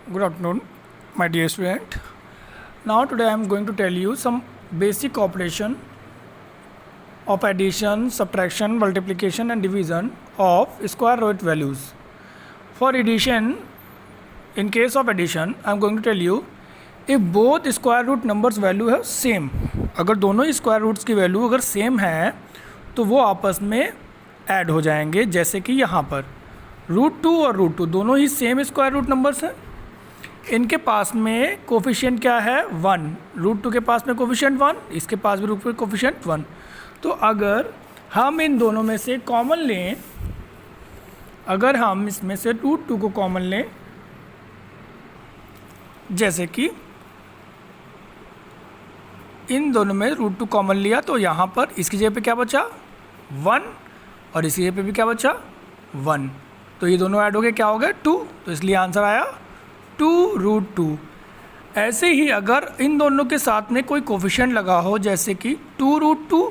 Good afternoon, my dear student. Now today I am going to tell you some basic operation of addition, subtraction, multiplication and division of square root values. For addition, in case of addition, I am going to tell you if both square root numbers value है same, अगर दोनों ही square roots की value अगर same है तो वो आपस में ऐड हो जाएंगे। जैसे कि यहाँ पर √2 और √2 दोनों ही सेम स्क्वायर रूट नंबर्स हैं, इनके पास में कोफिशिएंट क्या है 1, √2 के पास में कोफिशिएंट 1, इसके पास भी √2 कोफिशिएंट 1। तो अगर हम इन दोनों में से कॉमन लें, अगर हम इसमें से √2 को कॉमन लें, जैसे कि इन दोनों में √2 कॉमन लिया तो यहाँ पर इसकी जगह पे क्या बचा 1 और इसकी जगह पे भी क्या बचा 1, तो ये दोनों ऐड हो गए, क्या हो गया 2, तो इसलिए आंसर आया 2√2। ऐसे ही अगर इन दोनों के साथ में कोई कोफिशिएंट लगा हो, जैसे कि 2√2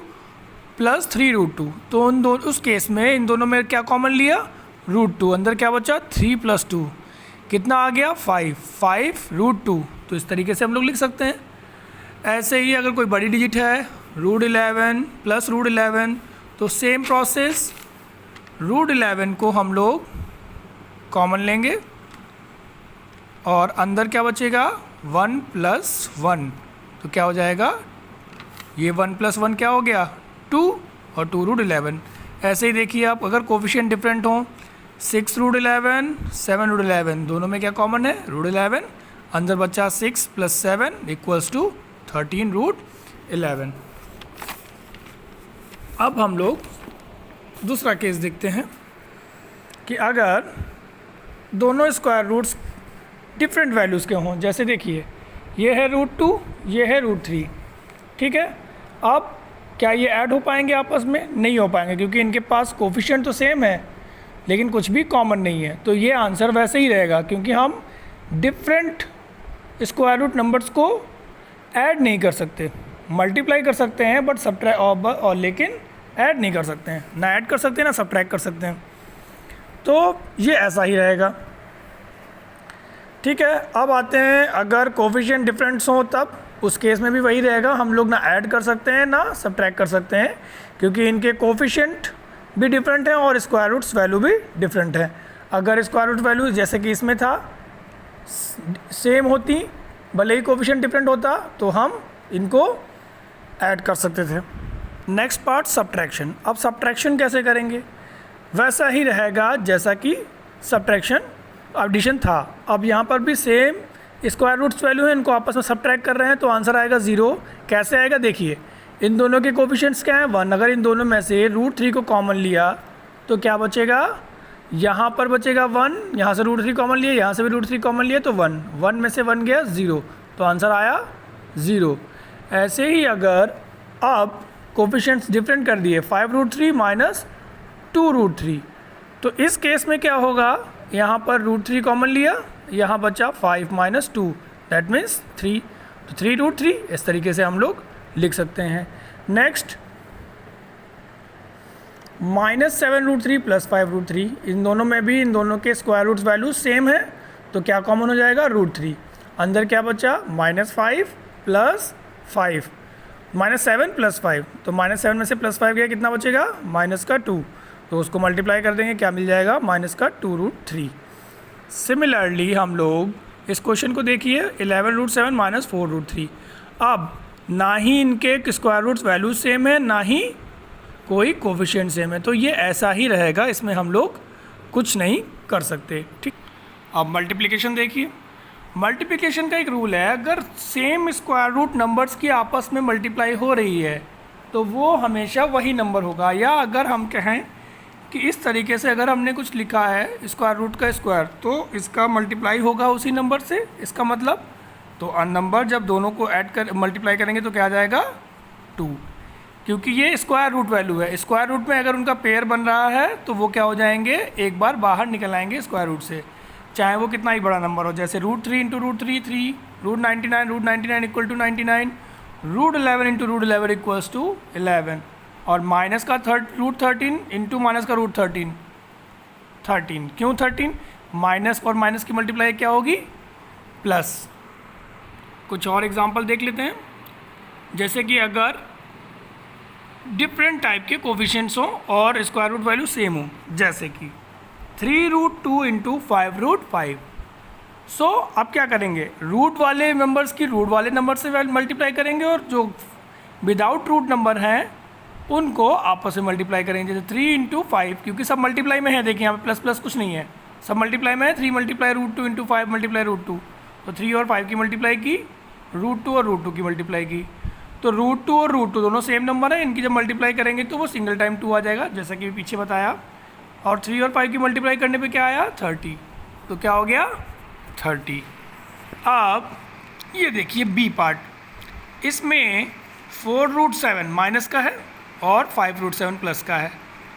प्लस 3√2, तो उन दोनों उस केस में इन दोनों में क्या कॉमन लिया √2, अंदर क्या बचा 3 + 2 कितना आ गया 5√2। तो इस तरीके से हम लोग लिख सकते हैं। ऐसे ही अगर कोई बड़ी डिजिट है √11 प्लस √11, तो सेम प्रोसेस √11 को हम लोग कॉमन लेंगे और अंदर क्या बचेगा 1 + 1, तो क्या हो जाएगा ये 1 + 1 क्या हो गया 2 और 2√11। ऐसे ही देखिए आप अगर कोफिशिएंट डिफरेंट हों 6√11 7√11 दोनों में क्या कॉमन है √11, अंदर बचा 6 + 7 = 13√11। अब हम लोग दूसरा केस देखते हैं कि अगर दोनों स्क्वायर रूट्स डिफरेंट वैल्यूज़ के हों। जैसे देखिए ये है √2, ये है √3, ठीक है। अब क्या ये ऐड हो पाएंगे आपस में? नहीं हो पाएंगे, क्योंकि इनके पास कोफिशिएंट तो सेम है लेकिन कुछ भी कॉमन नहीं है। तो ये आंसर वैसे ही रहेगा, क्योंकि हम डिफरेंट स्क्वायर रूट नंबर्स को ऐड नहीं कर सकते, मल्टीप्लाई कर सकते हैं बट सब्ट्रैक्ट और लेकिन ऐड नहीं कर सकते हैं, ना ऐड कर सकते हैं ना सब्ट्रैक्ट कर सकते हैं। तो ये ऐसा ही रहेगा, ठीक है। अब आते हैं अगर कोफिशिएंट डिफरेंट्स हों तब उस केस में भी वही रहेगा, हम लोग ना ऐड कर सकते हैं ना सब्ट्रैक्ट कर सकते हैं, क्योंकि इनके कोफिशिएंट भी डिफरेंट हैं और स्क्वायर रूट्स वैल्यू भी डिफरेंट है। अगर स्क्वायर रूट वैल्यू जैसे कि इसमें था सेम होती, भले ही कोफिशिएंट डिफरेंट होता, तो हम इनको ऐड कर सकते थे। Next part subtraction. अब सब्ट्रैक्शन कैसे करेंगे? वैसा ही रहेगा जैसा कि सब्ट्रैक्शन एडिशन था। अब यहाँ पर भी सेम स्क्वायर रूट्स वैल्यू है, इनको आपस में सब्ट्रैक्ट कर रहे हैं, तो आंसर आएगा 0। कैसे आएगा देखिए, इन दोनों के कोफिशिएंट्स क्या हैं 1, अगर इन दोनों में से √3 को कॉमन लिया तो क्या बचेगा, यहाँ पर बचेगा 1, यहाँ से √3 कॉमन लिया, यहाँ से भी √3 कॉमन लिया तो 1 में से 1 गया 0, तो आंसर आया 0। ऐसे ही अगर अब कोफिशिएंट्स डिफरेंट कर दिए 5√3 माइनस 2√3, तो इस केस में क्या होगा, यहाँ पर √3 कॉमन लिया, यहाँ बचा 5 - 2 दैट मीन्स 3, तो 3√3 इस तरीके से हम लोग लिख सकते हैं। नेक्स्ट -7√3 + 5√3, इन दोनों में भी इन दोनों के स्क्वायर रूट्स वैल्यू सेम है, तो क्या कॉमन हो जाएगा √3, अंदर क्या बचा -5 + 5 -7 + 5, तो -7 में से +5 गया कितना बचेगा -2, तो उसको मल्टीप्लाई कर देंगे, क्या मिल जाएगा -2√3। सिमिलरली हम लोग इस क्वेश्चन को देखिए 11√7 - 4√3। अब ना ही इनके स्क्वायर रूट्स वैल्यू सेम है, ना ही कोई कोफिशिएंट सेम है, तो ये ऐसा ही रहेगा, इसमें हम लोग कुछ नहीं कर सकते, ठीक। अब मल्टीप्लिकेशन देखिए। मल्टीप्लिकेशन का एक रूल है, अगर सेम स्क्वायर रूट नंबर्स की आपस में मल्टीप्लाई हो रही है तो वो हमेशा वही नंबर होगा। या अगर हम कहें कि इस तरीके से अगर हमने कुछ लिखा है स्क्वायर रूट का स्क्वायर, तो इसका मल्टीप्लाई होगा उसी नंबर से, इसका मतलब तो नंबर जब दोनों को ऐड कर मल्टीप्लाई करेंगे तो क्या आ जाएगा 2, क्योंकि ये स्क्वायर रूट वैल्यू है। स्क्वायर रूट में अगर उनका पेयर बन रहा है तो वो क्या हो जाएंगे, एक बार बाहर निकल आएंगे स्क्वायर रूट से, चाहे वो कितना ही बड़ा नंबर हो। जैसे √3 × √3 3, √99 √99 = 99, √11 × √11 = 11, और माइनस का √13 इंटू माइनस का √13 13। क्यों 13? माइनस और माइनस की मल्टीप्लाई क्या होगी प्लस कुछ और एग्जांपल देख लेते हैं। जैसे कि अगर डिफरेंट टाइप के कोफिशिएंट्स हो और स्क्वायर रूट वैल्यू सेम हो, जैसे कि 3√2 इंटू 5√5। सो अब क्या करेंगे, रूट वाले नंबर्स की रूट वाले नंबर से मल्टीप्लाई करेंगे और जो विदाउट रूट नंबर हैं उनको आपस में मल्टीप्लाई करेंगे। जैसे 3 इंटू 5, क्योंकि सब मल्टीप्लाई में है, देखिए यहाँ पे प्लस प्लस कुछ नहीं है, सब मल्टीप्लाई में है। 3 मल्टीप्लाई √2 इंटू 5 मल्टीप्लाई √2, तो 3 और 5 की मल्टीप्लाई की, √2 और √2 की मल्टीप्लाई की। तो √2 और √2 दोनों सेम नंबर है, इनकी जब मल्टीप्लाई करेंगे तो वो सिंगल टाइम 2 आ जाएगा, जैसा कि पीछे बताया। और 3 और 5 की मल्टीप्लाई करने पे क्या आया, 30। तो क्या हो गया, 30। अब ये देखिए बी पार्ट, इसमें 4√7 माइनस का है और 5√7 प्लस का है।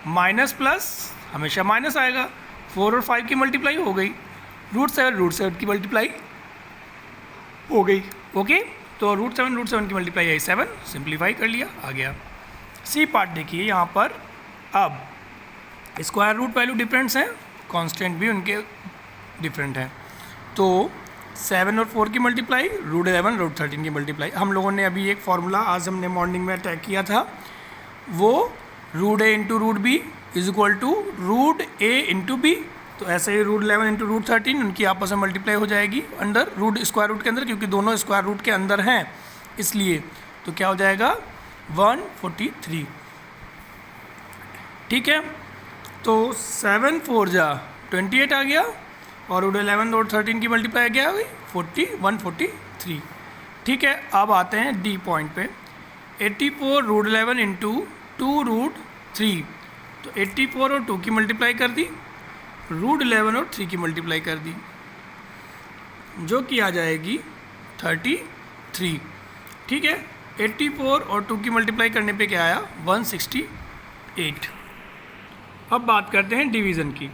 माइनस प्लस हमेशा माइनस आएगा। 4 और 5 की मल्टीप्लाई हो गई, √7 की मल्टीप्लाई हो गई। ओके, तो √7 की मल्टीप्लाई आई 7, सिंप्लीफाई कर लिया, आ गया। सी पार्ट देखिए यहाँ पर, अब स्क्वायर रूट वैल्यू डिफरेंट्स हैं, कांस्टेंट भी उनके डिफरेंट हैं। तो 7 और 4 की मल्टीप्लाई, √11 √13 की मल्टीप्लाई। हम लोगों ने अभी एक फार्मूला आज हमने मॉर्निंग में अटैक किया था, वो √a into √b is equal to √a into b। तो ऐसे ही √11 इंटू √13 उनकी आपस में मल्टीप्लाई हो जाएगी अंदर रूट स्क्वायर रूट के अंदर, क्योंकि दोनों स्क्वायर रूट के अंदर हैं इसलिए। तो क्या हो जाएगा, 143। ठीक है, तो 7 4 जा 28 आ गया और √11 और 13 की मल्टीप्लाई क्या हुई, 143। ठीक है, अब आते हैं डी पॉइंट पे। 84 √11 इंटू 2√3, तो 84 और 2 की मल्टीप्लाई कर दी, √11 और 3 की मल्टीप्लाई कर दी, जो कि आ जाएगी 33। ठीक है, 84 और 2 की मल्टीप्लाई करने पे क्या आया, 168। अब बात करते हैं डिवीज़न की।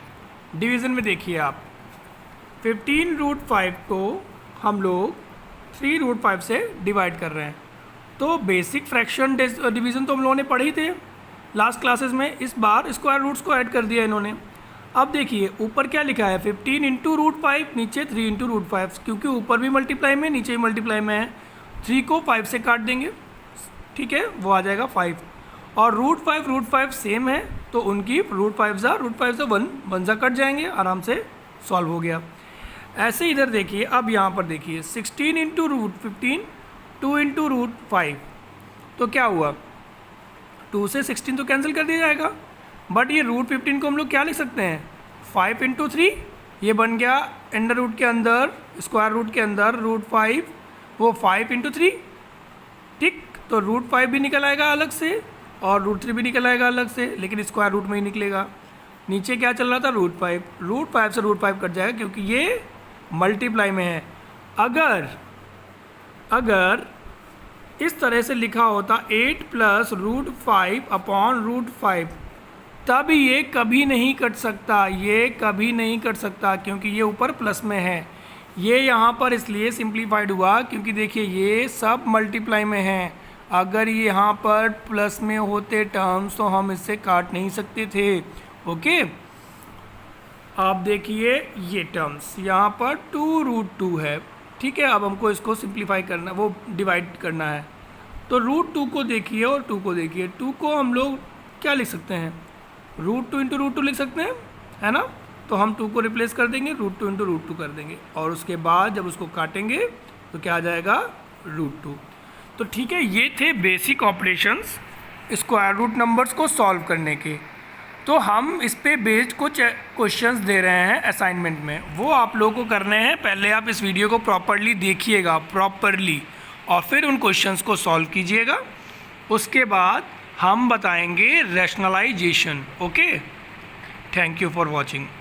डिवीज़न में देखिए आप, 15√5 को हम लोग 3√5 से डिवाइड कर रहे हैं। तो बेसिक फ्रैक्शन डिवीज़न तो हम लोगों ने पढ़े ही थे लास्ट क्लासेस में, इस बार स्क्वायर रूट्स को ऐड कर दिया इन्होंने। अब देखिए ऊपर क्या लिखा है, 15 इंटू √5, नीचे 3 इंटू √5, क्योंकि ऊपर भी मल्टीप्लाई में नीचे भी मल्टीप्लाई में है। 3 को 5 से काट देंगे, ठीक है, वो आ जाएगा 5। और √5 सेम है, तो उनकी √5 जा 1 जा कट जाएंगे, आराम से सॉल्व हो गया। ऐसे इधर देखिए, अब यहाँ पर देखिए 16 इंटू √15, 2 इंटू √5, तो क्या हुआ, 2 से 16 तो कैंसिल कर दिया जाएगा, बट ये √15 को हम लोग क्या लिख सकते हैं, 5 इंटू 3, ये बन गया अंडर रूट के अंदर, स्क्वायर रूट के अंदर √5, वो 5 इंटू 3। ठीक, तो √5 भी निकल आएगा अलग से और √3 भी निकल आएगा अलग से, लेकिन स्क्वायर रूट में ही निकलेगा। नीचे क्या चल रहा था, √5 से √5 कट जाएगा, क्योंकि ये मल्टीप्लाई में है। अगर इस तरह से लिखा होता 8 प्लस √5 अपॉन √5, तब ये कभी नहीं कट सकता, ये कभी नहीं कट सकता, क्योंकि ये ऊपर प्लस में है। ये यहाँ पर इसलिए सिंप्लीफाइड हुआ क्योंकि देखिए ये सब मल्टीप्लाई में हैं। अगर ये यहाँ पर प्लस में होते टर्म्स तो हम इससे काट नहीं सकते थे। ओके, आप देखिए ये टर्म्स यहाँ पर 2√2 है, ठीक है। अब हमको इसको सिंप्लीफाई करना, वो डिवाइड करना है। तो √2 को देखिए और 2 को देखिए। 2 को हम लोग क्या लिख सकते हैं, √2 इंटू √2 लिख सकते हैं, है ना। तो हम 2 को रिप्लेस कर देंगे, √2 इंटू √2 कर देंगे, और उसके बाद जब उसको काटेंगे तो क्या आ जाएगा, √2। तो ठीक है, ये थे basic operations square root numbers को सॉल्व करने के। तो हम इस पे बेस्ड कुछ क्वेश्चंस दे रहे हैं असाइनमेंट में, वो आप लोगों को करने हैं। पहले आप इस वीडियो को प्रॉपरली देखिएगा, प्रॉपरली, और फिर उन क्वेश्चंस को सॉल्व कीजिएगा। उसके बाद हम बताएंगे rationalisation. Okay, thank you for watching.